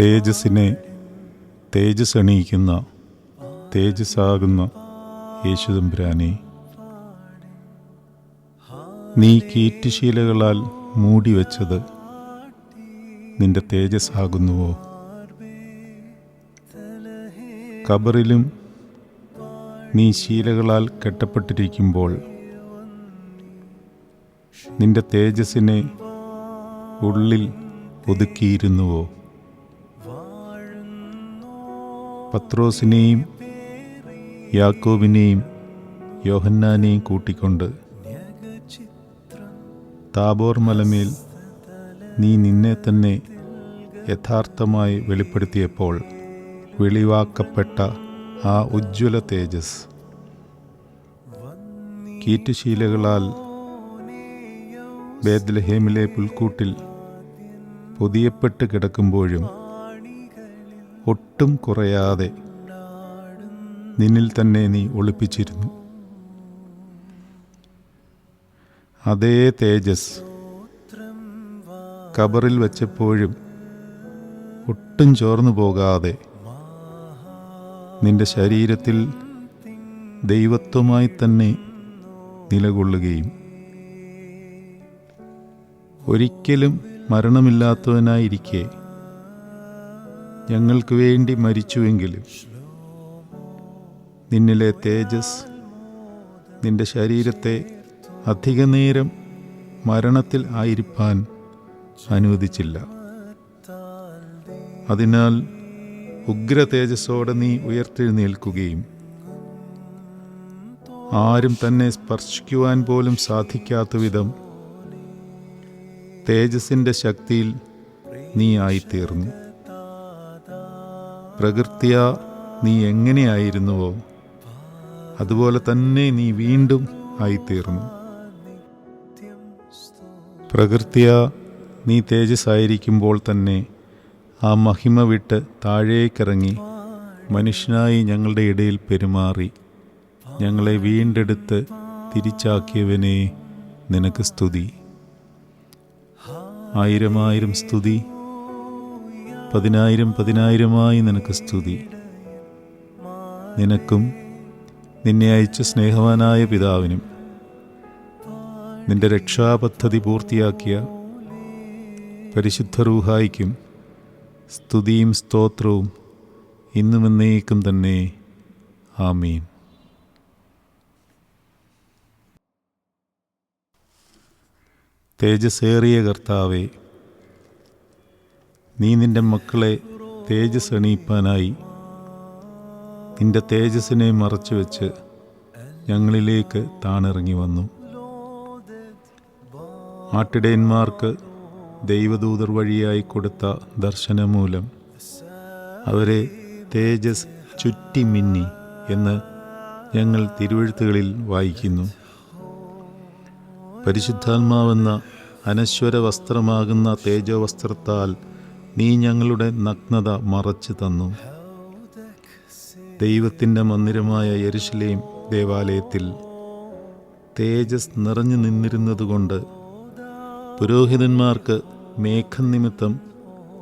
തേജസ്സിനെ തേജസ്സണിയിക്കുന്ന തേജസ്സാകുന്ന യേശുതമ്പുരാനെ, നീ കീറ്റുശീലകളാൽ മൂടിവെച്ചത് നിന്റെ തേജസ്സാകുന്നുവോ? ഖബറിലും നീ ശീലകളാൽ കെട്ടപ്പെട്ടിരിക്കുമ്പോൾ നിന്റെ തേജസ്സിനെ ഉള്ളിൽ ഒതുക്കിയിരുന്നുവോ? പത്രോസിനെയും യാക്കോബിനെയും യോഹന്നാനെയും കൂട്ടിക്കൊണ്ട് താബോർ മലമേൽ നീ നിന്നെ തന്നെ യഥാർത്ഥമായി വെളിപ്പെടുത്തിയപ്പോൾ വെളിവാക്കപ്പെട്ട ആ ഉജ്ജ്വല തേജസ് കീറ്റുശീലകളാൽ ബേത്ലഹേമിലെ പുൽക്കൂട്ടിൽ പൊതിയപ്പെട്ട് കിടക്കുമ്പോഴും ഒട്ടും കുറയാതെ നിന്നിൽ തന്നെ നീ ഒളിപ്പിച്ചിരുന്നു. അതേ തേജസ് ഖബറിൽ വച്ചപ്പോഴും ഒട്ടും ചോർന്നു പോകാതെ നിന്റെ ശരീരത്തിൽ ദൈവത്വമായി തന്നെ നിലകൊള്ളുകയും ഒരിക്കലും മരണമില്ലാത്തവനായിരിക്കെ ഞങ്ങൾക്ക് വേണ്ടി മരിച്ചുവെങ്കിലും നിന്നിലെ തേജസ് നിന്റെ ശരീരത്തെ അധികനേരം മരണത്തിൽ ആയിരിക്കാൻ അനുവദിച്ചില്ല. അതിനാൽ ഉഗ്ര തേജസ്സോടെ നീ ഉയർത്തെഴുന്നേൽക്കുകയും ആരും തന്നെ സ്പർശിക്കുവാൻ പോലും സാധിക്കാത്ത വിധം തേജസ്സിൻ്റെ ശക്തിയിൽ നീ ആയിത്തീർന്നു. പ്രകൃത്യാ നീ എങ്ങനെയായിരുന്നുവോ അതുപോലെ തന്നെ നീ വീണ്ടും ആയിത്തീർന്നു. പ്രകൃത്യാ നീ തേജസ്സായിരിക്കുമ്പോൾ തന്നെ ആ മഹിമ വിട്ട് താഴേക്കിറങ്ങി മനുഷ്യനായി ഞങ്ങളുടെ ഇടയിൽ പെരുമാറി ഞങ്ങളെ വീണ്ടെടുത്ത് തിരിച്ചാക്കിയവനെ നിനക്ക് സ്തുതി. ആയിരമായിരം സ്തുതി, പതിനായിരം പതിനായിരമായി നിനക്ക് സ്തുതി. നിനക്കും നിന്നെ അയച്ച സ്നേഹവാനായ പിതാവിനും നിന്റെ രക്ഷാപദ്ധതി പൂർത്തിയാക്കിയ പരിശുദ്ധ റൂഹായിക്കും സ്തുതിയും സ്തോത്രവും ഇന്നും എന്നേക്കും തന്നെ. ആമീൻ. തേജസ്സേറിയ കർത്താവേ, നീ നിന്റെ മക്കളെ തേജസ് അണിയിപ്പാനായി നിന്റെ തേജസ്സിനെ മറച്ചുവെച്ച് ഞങ്ങളിലേക്ക് താണിറങ്ങി വന്നു. ആട്ടിടയന്മാർക്ക് ദൈവദൂതർ വഴിയായി കൊടുത്ത ദർശനമൂലം അവരെ തേജസ് ചുറ്റി മിന്നി എന്ന് ഞങ്ങൾ തിരുവെഴുത്തുകളിൽ വായിക്കുന്നു. പരിശുദ്ധാത്മാവെന്ന അനശ്വര വസ്ത്രമാകുന്ന തേജോവസ്ത്രത്താൽ നീ ഞങ്ങളുടെ നഗ്നത മറച്ചു തന്നു. ദൈവത്തിൻ്റെ മന്ദിരമായ യെരുശലേം ദേവാലയത്തിൽ തേജസ് നിറഞ്ഞു നിന്നിരുന്നതുകൊണ്ട് പുരോഹിതന്മാർക്ക് മേഘം നിമിത്തം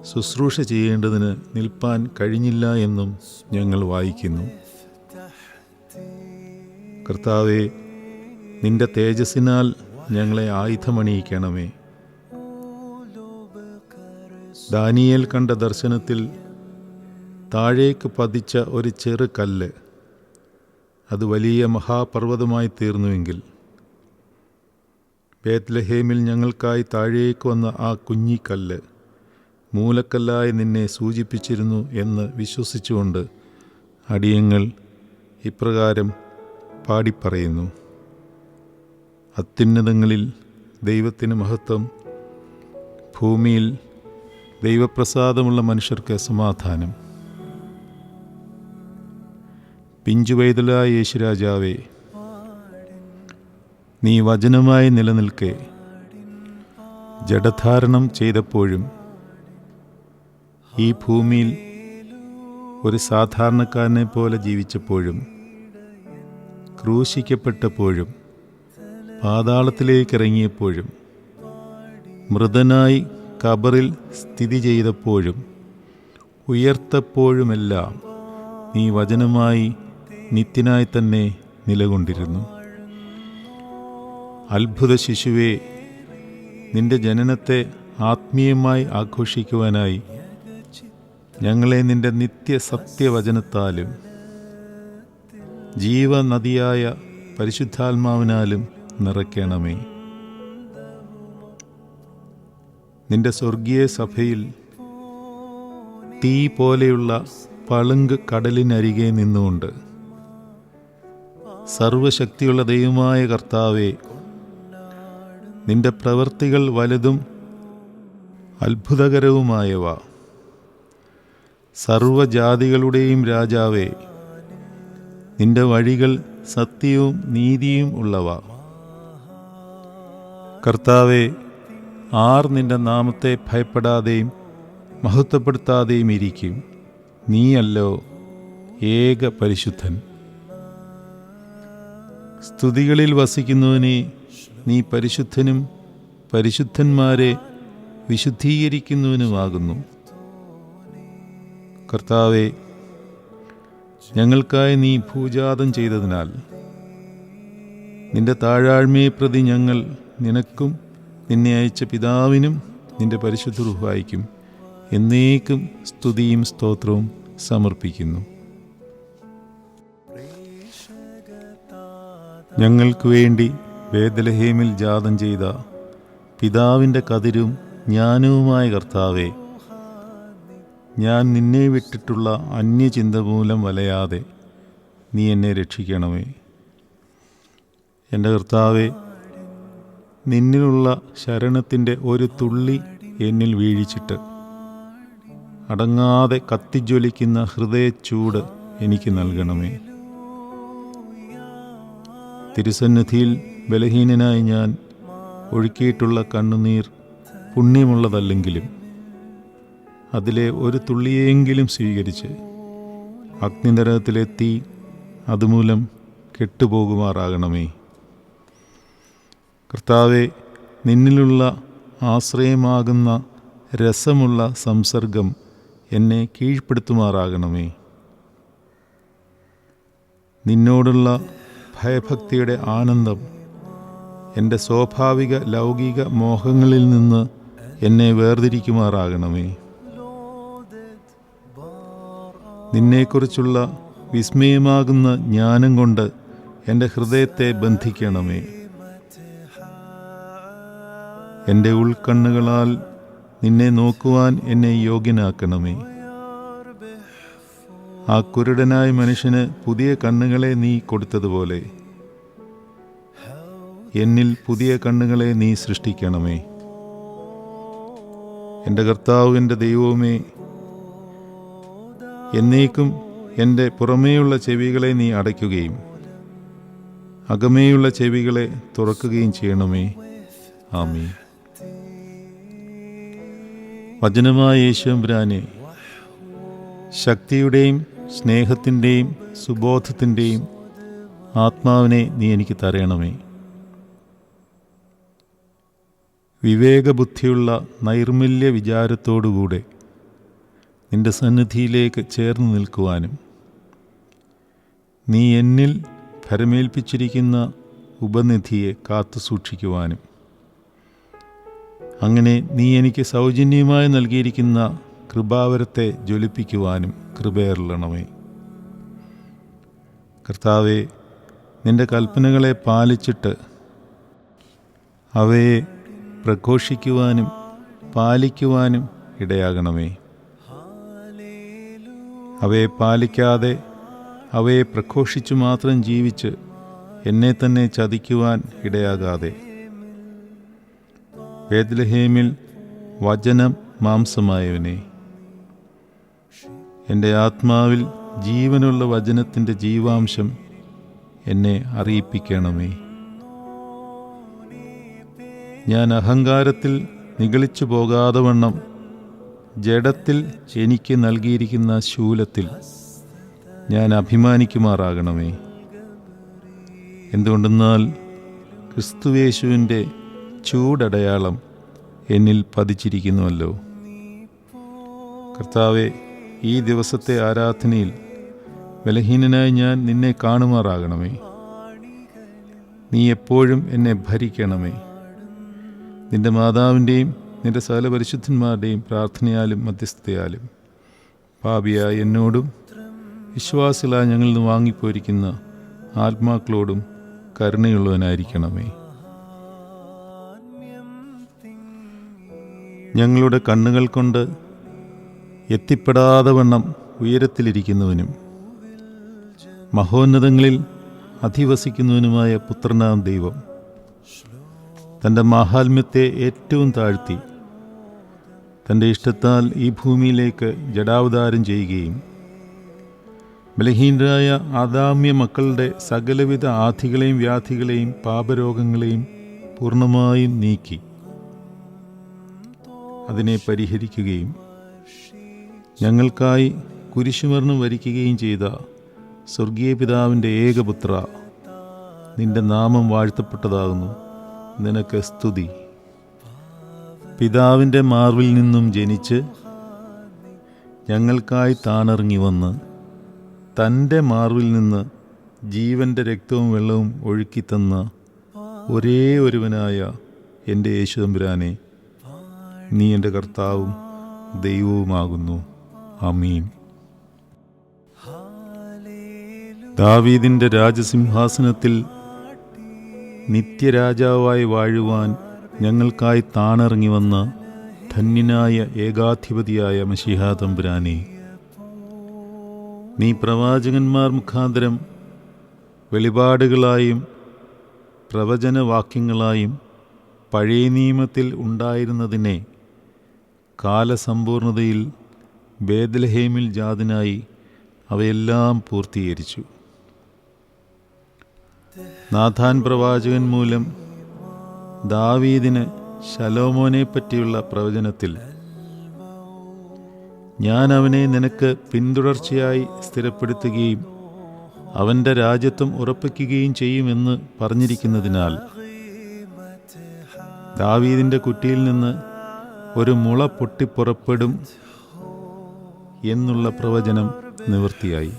ശുശ്രൂഷ ചെയ്യേണ്ടതിന് നിൽപ്പാൻ കഴിഞ്ഞില്ല എന്നും ഞങ്ങൾ വായിക്കുന്നു. കർത്താവേ, നിന്റെ തേജസ്സിനാൽ ഞങ്ങളെ ആയുധമണിയിക്കണമേ. ദാനിയേൽ കണ്ട ദർശനത്തിൽ താഴേക്ക് പതിച്ച ഒരു ചെറു കല്ല് അത് വലിയ മഹാപർവ്വതമായി തീർന്നുവെങ്കിൽ ബേത്ലഹേമിൽ ഞങ്ങൾക്കായി താഴേക്ക് വന്ന ആ കുഞ്ഞിക്കല്ല് മൂലക്കല്ലായി നിന്നെ സൂചിപ്പിച്ചിരുന്നു എന്ന് വിശ്വസിച്ചുകൊണ്ട് അടിയങ്ങൾ ഇപ്രകാരം പാടിപ്പറയുന്നു. അത്യുന്നതങ്ങളിൽ ദൈവത്തിന് മഹത്വം, ഭൂമിയിൽ ദൈവപ്രസാദമുള്ള മനുഷ്യർക്ക് സമാധാനം. പിഞ്ചുവൈതലായ യേശുരാജാവേ, നീ വചനമായി നിലനിൽക്കെ ജഡധാരണം ചെയ്തപ്പോഴും ഈ ഭൂമിയിൽ ഒരു സാധാരണക്കാരനെ പോലെ ജീവിച്ചപ്പോഴും ക്രൂശിക്കപ്പെട്ടപ്പോഴും പാതാളത്തിലേക്കിറങ്ങിയപ്പോഴും മൃതനായി ഖബറിൽ സ്ഥിതി ചെയ്തപ്പോഴും ഉയർത്തപ്പോഴുമെല്ലാം നീ വചനമായി നിത്യനായി തന്നെ നിലകൊണ്ടിരുന്നു. അത്ഭുത ശിശുവേ, നിന്റെ ജനനത്തെ ആത്മീയമായി ആഘോഷിക്കുവാനായി ഞങ്ങളെ നിന്റെ നിത്യസത്യവചനത്താലും ജീവനദിയായ പരിശുദ്ധാത്മാവിനാലും നിറയ്ക്കണമേ. നിന്റെ സ്വർഗീയ സഭയിൽ തീ പോലെയുള്ള പളുങ്ക് കടലിനരികെ നിന്നുകൊണ്ട് സർവശക്തിയുള്ള ദൈവമായ കർത്താവേ, നിന്റെ പ്രവൃത്തികൾ വലുതും അത്ഭുതകരവുമായവ, സർവജാതികളുടെയും രാജാവേ, നിന്റെ വഴികൾ സത്യവും നീതിയും ഉള്ളവ. കർത്താവേ, ആർ നിന്റെ നാമത്തെ ഭയപ്പെടാതെയും മഹത്വപ്പെടുത്താതെയും ഇരിക്കും? നീയല്ലോ ഏക പരിശുദ്ധൻ. സ്തുതികളിൽ വസിക്കുന്നവനെ, നീ പരിശുദ്ധനും പരിശുദ്ധന്മാരെ വിശുദ്ധീകരിക്കുന്നവനുമാകുന്നു. കർത്താവേ, ഞങ്ങൾക്കായി നീ ഭൂജാതം ചെയ്തതിനാൽ നിന്റെ താഴാഴ്മയെ പ്രതി ഞങ്ങൾ നിനക്കും നിന്നെ അയച്ച പിതാവിനും നിന്റെ പരിശുദ്ധ റൂഹായിക്കും എന്നേക്കും സ്തുതിയും സ്തോത്രവും സമർപ്പിക്കുന്നു. ഞങ്ങൾക്ക് വേണ്ടി ബേത്ലഹേമിൽ ജാതം ചെയ്ത പിതാവിൻ്റെ കതിരും ജ്ഞാനവുമായ കർത്താവേ, ഞാൻ നിന്നെ വിട്ടിട്ടുള്ള അന്യചിന്ത മൂലം വലയാതെ നീ എന്നെ രക്ഷിക്കണമേ. എൻ്റെ കർത്താവേ, നിന്നിലുള്ള ശരണത്തിൻ്റെ ഒരു തുള്ളി എന്നിൽ വീഴിച്ചിട്ട് അടങ്ങാതെ കത്തിജ്വലിക്കുന്ന ഹൃദയച്ചൂട് എനിക്ക് നൽകണമേ. തിരുസന്നിധിയിൽ ബലഹീനനായി ഞാൻ ഒഴുക്കിയിട്ടുള്ള കണ്ണുനീർ പുണ്യമുള്ളതല്ലെങ്കിലും അതിലെ ഒരു തുള്ളിയെങ്കിലും സ്വീകരിച്ച് അഗ്നിനരകത്തിലെത്തി അതുമൂലം കെട്ടുപോകുമാറാകണമേ. കർത്താവെ, നിന്നിലുള്ള ആശ്രയമാകുന്ന രസമുള്ള സംസർഗം എന്നെ കീഴ്പ്പെടുത്തുമാറാകണമേ. നിന്നോടുള്ള ഭയഭക്തിയുടെ ആനന്ദം എൻ്റെ സ്വാഭാവിക ലൗകിക മോഹങ്ങളിൽ നിന്ന് എന്നെ വേർതിരിക്കുമാറാകണമേ. നിന്നെക്കുറിച്ചുള്ള വിസ്മയമാകുന്ന ജ്ഞാനം കൊണ്ട് എൻ്റെ ഹൃദയത്തെ ബന്ധിക്കണമേ. എൻ്റെ ഉൾക്കണ്ണുകളാൽ നിന്നെ നോക്കുവാൻ എന്നെ യോഗ്യനാക്കണമേ. ആ കുരുടനായ മനുഷ്യന് പുതിയ കണ്ണുകളെ നീ കൊടുത്തതുപോലെ എന്നിൽ പുതിയ കണ്ണുകളെ നീ സൃഷ്ടിക്കണമേ. എൻ്റെ കർത്താവ്, എൻ്റെ ദൈവവുമേ, എന്നേക്കും എൻ്റെ പുറമേയുള്ള ചെവികളെ നീ അടയ്ക്കുകയും അകമേയുള്ള ചെവികളെ തുറക്കുകയും ചെയ്യണമേ. ആമീൻ. വചനമായ യേശുവമ്പുരാനെ, ശക്തിയുടെയും സ്നേഹത്തിൻ്റെയും സുബോധത്തിൻ്റെയും ആത്മാവിനെ നീ എനിക്ക് തരയണമേ. വിവേകബുദ്ധിയുള്ള നൈർമല്യ വിചാരത്തോടുകൂടെ നിന്റെ സന്നിധിയിലേക്ക് ചേർന്ന് നിൽക്കുവാനും നീ എന്നിൽ ഭരമേൽപ്പിച്ചിരിക്കുന്ന ഉപനിധിയെ കാത്തു സൂക്ഷിക്കുവാനും അങ്ങനെ നീ എനിക്ക് സൗജന്യമായി നൽകിയിരിക്കുന്ന കൃപാവരത്തെ ജ്വലിപ്പിക്കുവാനും കൃപയരുളണമേ. കർത്താവേ, നിന്റെ കൽപ്പനകളെ പാലിച്ചിട്ട് അവയെ പ്രഘോഷിക്കുവാനും പാലിക്കുവാനും ഇടയാകണമേ. അവയെ പാലിക്കാതെ അവയെ പ്രഘോഷിച്ചു മാത്രം ജീവിച്ച് എന്നെ തന്നെ ചതിക്കുവാൻ ഇടയാകാതെ ബേത്ലഹേമിൽ വചനം മാംസമായവനെ, എൻ്റെ ആത്മാവിൽ ജീവനുള്ള വചനത്തിൻ്റെ ജീവാംശം എന്നെ അറിയിപ്പിക്കണമേ. ഞാൻ അഹങ്കാരത്തിൽ നിഗളിച്ചു പോകാതെ വണ്ണം ജഡത്തിൽ എനിക്ക് നൽകിയിരിക്കുന്ന ശൂലത്തിൽ ഞാൻ അഭിമാനിക്കുമാറാകണമേ. എന്തുകൊണ്ടെന്നാൽ ക്രിസ്തുയേശുവിൻ്റെ ചൂടടയാളം എന്നിൽ പതിച്ചിരിക്കുന്നുവല്ലോ. കർത്താവെ, ഈ ദിവസത്തെ ആരാധനയിൽ ബലഹീനനായി ഞാൻ നിന്നെ കാണുമാറാകണമേ. നീ എപ്പോഴും എന്നെ ഭരിക്കണമേ. നിന്റെ മാതാവിൻ്റെയും നിന്റെ സകല പരിശുദ്ധന്മാരുടെയും പ്രാർത്ഥനയാലും മധ്യസ്ഥതയാലും പാപിയായ എന്നോടും വിശ്വാസികളായി ഞങ്ങളിൽ നിന്ന് വാങ്ങിപ്പോയിരിക്കുന്ന ആത്മാക്കളോടും കരുണയുള്ളവനായിരിക്കണമേ. ഞങ്ങളുടെ കണ്ണുകൾ കൊണ്ട് എത്തിപ്പെടാതെ വണ്ണം ഉയരത്തിലിരിക്കുന്നവനും മഹോന്നതങ്ങളിൽ അധിവസിക്കുന്നവനുമായ പുത്രനാം ദൈവം തൻ്റെ മാഹാത്മ്യത്തെ ഏറ്റവും താഴ്ത്തി തൻ്റെ ഇഷ്ടത്താൽ ഈ ഭൂമിയിലേക്ക് ജഡാവതാരം ചെയ്യുകയും ബലഹീനരായ ആദാമ്യ മക്കളുടെ സകലവിധ ആധികളെയും വ്യാധികളെയും പാപരോഗങ്ങളെയും പൂർണ്ണമായും നീക്കി അതിനെ പരിഹരിക്കുകയും ഞങ്ങൾക്കായി കുരിശുമരണം വരിക്കുകയും ചെയ്ത സ്വർഗീയ പിതാവിൻ്റെ ഏകപുത്ര, നിന്റെ നാമം വാഴ്ത്തപ്പെട്ടതാകുന്നു. നിനക്ക് സ്തുതി. പിതാവിൻ്റെ മാർവിൽ നിന്നും ജനിച്ച് ഞങ്ങൾക്കായി താണിറങ്ങി വന്ന് തൻ്റെ മാർവിൽ നിന്ന് ജീവൻ്റെ രക്തവും വെള്ളവും ഒഴുക്കിത്തന്ന ഒരേ ഒരുവനായ എൻ്റെ യേശുതമ്പുരാനെ, നീ എൻ്റെ കർത്താവും ദൈവവുമാകുന്നു. ആമീൻ. ദാവീദിൻ്റെ രാജസിംഹാസനത്തിൽ നിത്യരാജാവായി വാഴുവാൻ ഞങ്ങൾക്കായി താണിറങ്ങി വന്ന ധന്യനായ ഏകാധിപതിയായ മശീഹാ തമ്പുരാനെ, നീ പ്രവാചകന്മാർ മുഖാന്തരം വെളിപാടുകളായും പ്രവചനവാക്യങ്ങളായും പഴയ നിയമത്തിൽ ഉണ്ടായിരുന്നതിനെ കാലസമ്പൂർണതയിൽ ബേത്ലഹേമിൽ ജാതനായി അവയെല്ലാം പൂർത്തീകരിച്ചു. നാഥാൻ പ്രവാചകൻ മൂലം ദാവീദിന് ശലോമോനെ പറ്റിയുള്ള പ്രവചനത്തിൽ ഞാൻ അവനെ നിനക്ക് പിന്തുടർച്ചയായി സ്ഥിരപ്പെടുത്തുകയും അവൻ്റെ രാജ്യത്വം ഉറപ്പിക്കുകയും ചെയ്യുമെന്ന് പറഞ്ഞിരിക്കുന്നതിനാൽ ദാവീദിൻ്റെ കുറ്റിയിൽ നിന്ന് ഒരു മുള പൊട്ടിപ്പുറപ്പെടും എന്നുള്ള പ്രവചനം നിവൃത്തിയായി.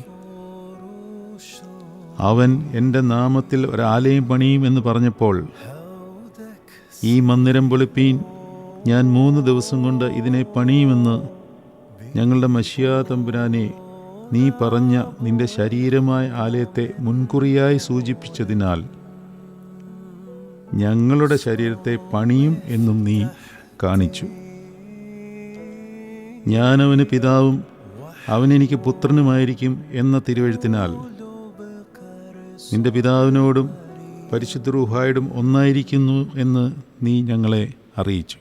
അവൻ എൻ്റെ നാമത്തിൽ ഒരാലയം പണിയും എന്ന് പറഞ്ഞപ്പോൾ, ഈ മന്ദിരം പൊളിപ്പീൻ, ഞാൻ 3 ദിവസം കൊണ്ട് ഇതിനെ പണിയുമെന്ന് ഞങ്ങളുടെ മശിഹാ തമ്പുരാനെ നീ പറഞ്ഞ നിന്റെ ശരീരമായ ആലയത്തെ മുൻകുറിയായി സൂചിപ്പിച്ചതിനാൽ ഞങ്ങളുടെ ശരീരത്തെ പണിയും എന്നും നീ കാണിച്ചു. ഞാനവന് പിതാവും അവനെനിക്ക് പുത്രനുമായിരിക്കും എന്ന തിരുവെഴുത്തിനാൽ നിന്റെ പിതാവിനോടും പരിശുദ്ധ റൂഹായോടും ഒന്നായിരിക്കുന്നു എന്ന് നീ ഞങ്ങളെ അറിയിച്ചു.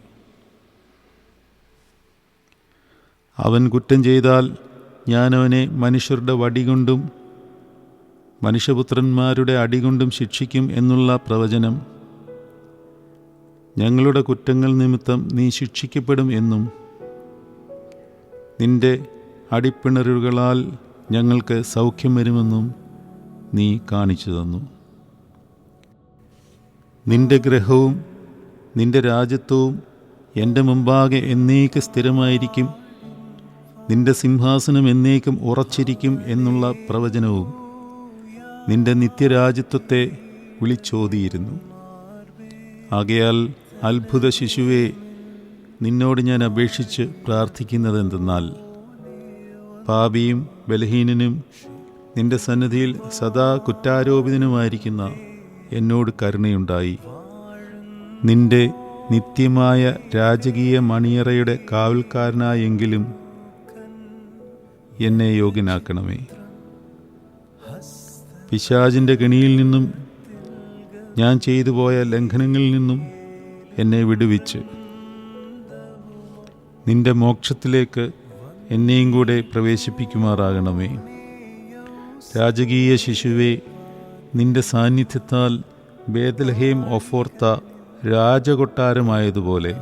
അവൻ കുറ്റം ചെയ്താൽ ഞാനവനെ മനുഷ്യരുടെ വടികൊണ്ടും മനുഷ്യപുത്രന്മാരുടെ അടികൊണ്ടും ശിക്ഷിക്കും എന്നുള്ള പ്രവചനം ഞങ്ങളുടെ കുറ്റങ്ങൾ നിമിത്തം നീ ശിക്ഷിക്കപ്പെടും എന്നും നിന്റെ അടിപ്പിണരുകളാൽ ഞങ്ങൾക്ക് സൗഖ്യം വരുമെന്നും നീ കാണിച്ചു തന്നു. നിന്റെ ഗ്രഹവും നിന്റെ രാജ്യത്വവും എൻ്റെ മുമ്പാകെ എന്നേക്ക് സ്ഥിരമായിരിക്കും, നിന്റെ സിംഹാസനം എന്നേക്കും ഉറച്ചിരിക്കും എന്നുള്ള പ്രവചനവും നിന്റെ നിത്യരാജ്യത്വത്തെ വിളിച്ചോതിയിരുന്നു. ആകയാൽ അത്ഭുത ശിശുവേ, നിന്നോട് ഞാൻ അപേക്ഷിച്ച് പ്രാർത്ഥിക്കുന്നതെന്തെന്നാൽ, പാപിയും ബലഹീനനും നിന്റെ സന്നിധിയിൽ സദാ കുറ്റാരോപിതനുമായിരിക്കുന്ന എന്നോട് കരുണയുണ്ടായി നിന്റെ നിത്യമായ രാജകീയ മണിയറയുടെ കാവൽക്കാരനായെങ്കിലും എന്നെ യോഗ്യനാക്കണമേ. പിശാചിൻ്റെ കെണിയിൽ നിന്നും ഞാൻ ചെയ്തു പോയ ലംഘനങ്ങളിൽ നിന്നും എന്നെ വിടുവിച്ച് നിന്റെ മോക്ഷത്തിലേക്ക് എന്നെയും കൂടെ പ്രവേശിപ്പിക്കുമാറാകണമേ. രാജകീയ ശിശുവേ, നിന്റെ സാന്നിധ്യത്താൽ ബേത്ലഹേം ഒഫോർത്ത രാജകൊട്ടാരമായതുപോലെ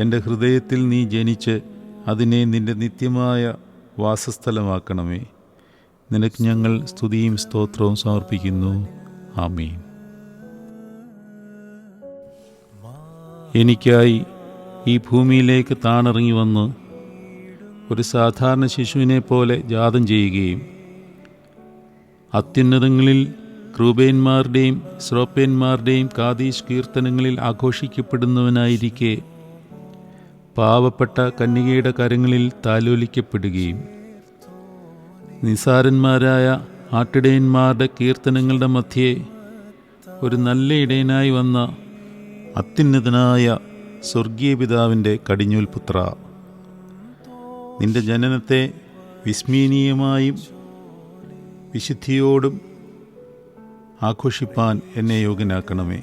എൻ്റെ ഹൃദയത്തിൽ നീ ജനിച്ച് അതിനെ നിന്റെ നിത്യമായ വാസസ്ഥലമാക്കണമേ. നിനക്ക് ഞങ്ങൾ സ്തുതിയും സ്തോത്രവും സമർപ്പിക്കുന്നു. ആമീൻ. എനിക്കായി ഈ ഭൂമിയിലേക്ക് താണിറങ്ങി വന്ന് ഒരു സാധാരണ ശിശുവിനെ പോലെ ജാതം ചെയ്യുകയും അത്യുന്നതങ്ങളിൽ ക്രൂബേന്മാരുടെയും ശ്രോപ്പേന്മാരുടെയും കാദീശ് കീർത്തനങ്ങളിൽ ആഘോഷിക്കപ്പെടുന്നവനായിരിക്കെ പാവപ്പെട്ട കന്യകയുടെ കരങ്ങളിൽ താലോലിക്കപ്പെടുകയും നിസാരന്മാരായ ആട്ടിടയന്മാരുടെ കീർത്തനങ്ങളുടെ മധ്യേ ഒരു നല്ല ഇടയനായി വന്ന അത്യുന്നതനായ സ്വർഗീയ പിതാവിൻ്റെ കടിഞ്ഞൂൽ പുത്ര, നിന്റെ ജനനത്തെ വിസ്മരണീയമായും വിശുദ്ധിയോടും ആഘോഷിപ്പാൻ എന്നെ യോഗ്യനാക്കണമേ.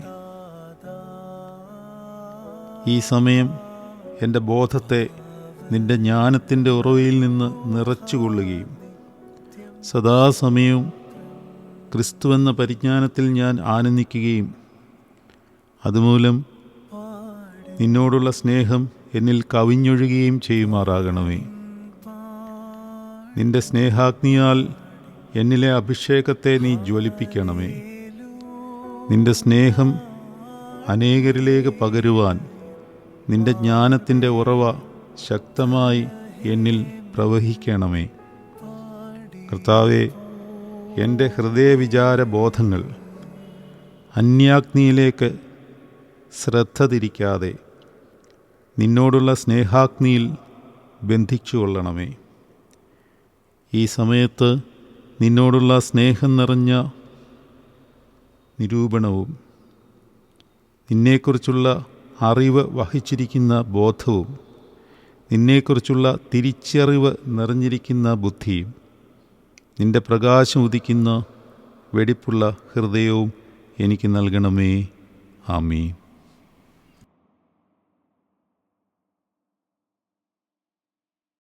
ഈ സമയം എൻ്റെ ബോധത്തെ നിന്റെ ജ്ഞാനത്തിൻ്റെ ഉറവയിൽ നിന്ന് നിറച്ചുകൊള്ളുകയും സദാസമയവും ക്രിസ്തുവെന്ന പരിജ്ഞാനത്തിൽ ഞാൻ ആനന്ദിക്കുകയും അതുമൂലം നിന്നോടുള്ള സ്നേഹം എന്നിൽ കവിഞ്ഞൊഴുകുകയും ചെയ്യുമാറാകണമേ. നിന്റെ സ്നേഹാഗ്നിയാൽ എന്നിലെ അഭിഷേകത്തെ നീ ജ്വലിപ്പിക്കണമേ. നിന്റെ സ്നേഹം അനേകരിലേക്ക് പകരുവാൻ നിന്റെ ജ്ഞാനത്തിൻ്റെ ഉറവ ശക്തമായി എന്നിൽ പ്രവഹിക്കണമേ. കർത്താവേ, എൻ്റെ ഹൃദയവിചാരബോധങ്ങൾ അന്യാഗ്നിയിലേക്ക് ശ്രദ്ധ തിരിക്കാതെ നിന്നോടുള്ള സ്നേഹാഗ്നിയിൽ ബന്ധിച്ചു കൊള്ളണമേ. ഈ സമയത്ത് നിന്നോടുള്ള സ്നേഹം നിറഞ്ഞ നിരൂപണവും നിന്നെക്കുറിച്ചുള്ള അറിവ് വഹിച്ചിരിക്കുന്ന ബോധവും നിന്നെക്കുറിച്ചുള്ള തിരിച്ചറിവ് നിറഞ്ഞിരിക്കുന്ന ബുദ്ധിയും നിന്റെ പ്രകാശം ഉദിക്കുന്ന വെടിപ്പുള്ള ഹൃദയവും എനിക്ക് നൽകണമേ. ആമീൻ.